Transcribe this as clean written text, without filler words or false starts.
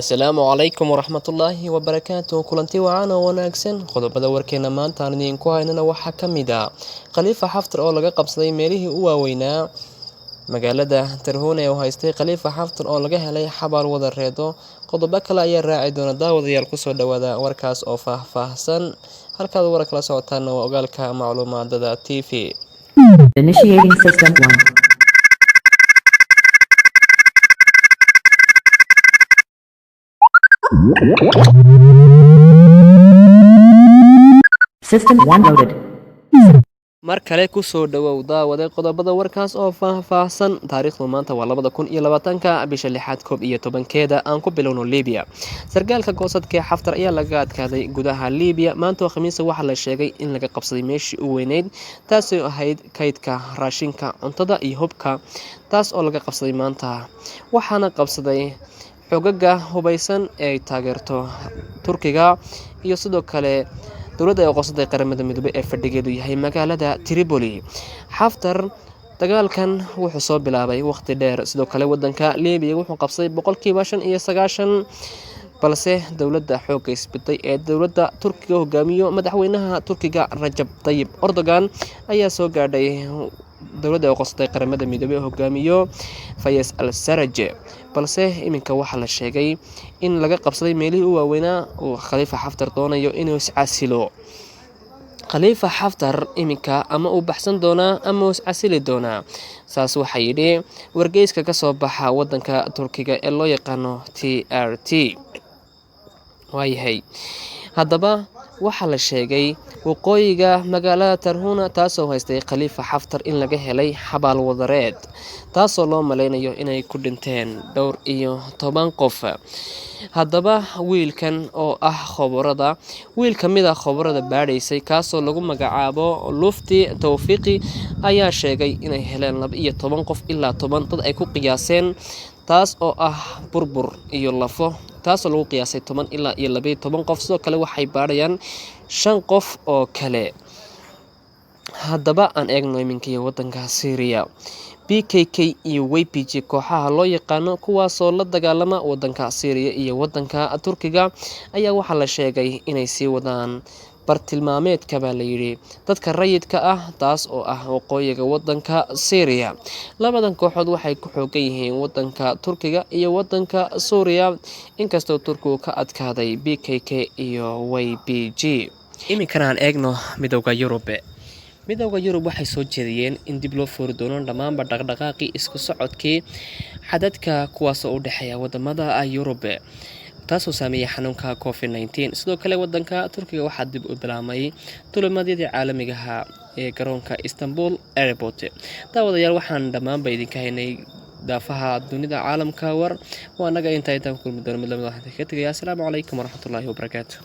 Asalaamu calaykum waraxmatullaahi wabarakaatuh. Kulanti wacan oo wanaagsan. Qodobada warkeena maanta aan idinku haynana waxaa ka mid ah Khalifa Xaftar oo laga qabsaday meelihii u waaweynaa magaalada Tarhuna oo haystay Khalifa Xaftar oo laga helay xabaal wadareedo. Qodobo kale ayaa raaci doona daawadayaal ku soo dhawaada warkaas oo faahfaahsan. Halkaad war kala socotaan waa ogaalka macluumaadada TV. Initiating System 1. System 1 loaded. Mar kale ku soo dhawow daawada qodobada warkaas oo faahfaahsan. Taariikhdu maanta waa 2020 bisha 6 aan ku bilowno Liibiya. Sargaalka goosadka ee Xaftar ayaa laga adkaaday gudaha Liibiya. Maanta Khamiis waxaa la sheegay in laga qabsaday meeshii u weyneyd taasoo ahayd kaydka raashinka cuntada iyo hubka taas oo laga qabsaday maanta. Waxaana qabsaday xogaga hubeysan ee taageerto Turkiga iyo sidoo kale dowladda ay qosaday qaramada midoobay ee fadhigeedu yahay magaalada Tripoli. Xaftar dagaalkan wuxuu soo bilaabay waqti dheer sidoo kale wadanka Liibiya wuxuu qabsaday 95% balse dowladda xoogga isbitay ee dowladda Turkiga hogaamiyo madaxweynaha Turkiga Rajab Tayyip Erdogan ayaa soo gaadhay dowladda ay qosaday qaramada midoobay ee hogaamiyo Fayez al-Sarraj balse iminka waxaa la sheegay in laga qabsaday meelihii u waaweynaa oo Khalifa Xaftar doonayo inuu iscasilo. Khalifa Xaftar iminka ama uu baxsan doonaa ama uu iscasili doonaa, saas waxaa yidhi wargeyska ka soo baxa wadanka Turkiga ee loo yaqaano TRT. waayahay haddaba waxaa la sheegay waqooyiga magaalada Tarhuna taasoo haystay Khalifa Xaftar in laga helay xabaal wadareed taasoo loo maleynayo inay ku dhinteen 12 qof. Haddaba wiilkan oo ah wiil ka mid ah khabarada baadhaysay kaasoo lagu magacaabo Lufti Tawfiqi ayaa sheegay inay heleen 12 qof ilaa 10 dad ay ku qiyaaseen taas oo ah burbur iyo lafo taasoo lagu qiyaasay 10 ilaa 12 qof. Sidoo kale waxay baadhayaan 5 qof oo kale. Haddaba aan eegno iminkii wadanka Syria. PKK iyo YPG kooxaha loo yaqaano kuwaasoo la dagaalama wadanka Syria iyo wadanka Turkiga ayaa waxaa la sheegay inay sii wadaan bartilmaameedka baa la yidhi dadka rayidka ah taas oo ah waqooyiga wadanka Syria. Labadan kooxood waxay ku xoogan yihiin wadanka Turkiga iyo wadanka Suuriya inkastoo Turkigu ka adkaaday PKK iyo YPG. Iminkana aan eegno midowga Yurub. Midowga Yurub waxay soo jeediyeen in dib loo furi doono dhammaanba dhaqdhaqaaqii isku socodkii xadadka kuwaasoo u dhexeeya wadamada Yurub taasoo saameeyay xanuunka COVID-19. Sidoo kale wadanka Turkiga waxaa dib u bilaabmay duulimaadyadii caalamiga ah ee garoonka Istanbul Airport. Daawadayaal waxaan dhammaanba idinka haynay daafaha dunida caalamka war waa naga intaan kulmi doono mid lamid ah. Assalaamu calaykum waraxmatullaahi wabarakaatuh.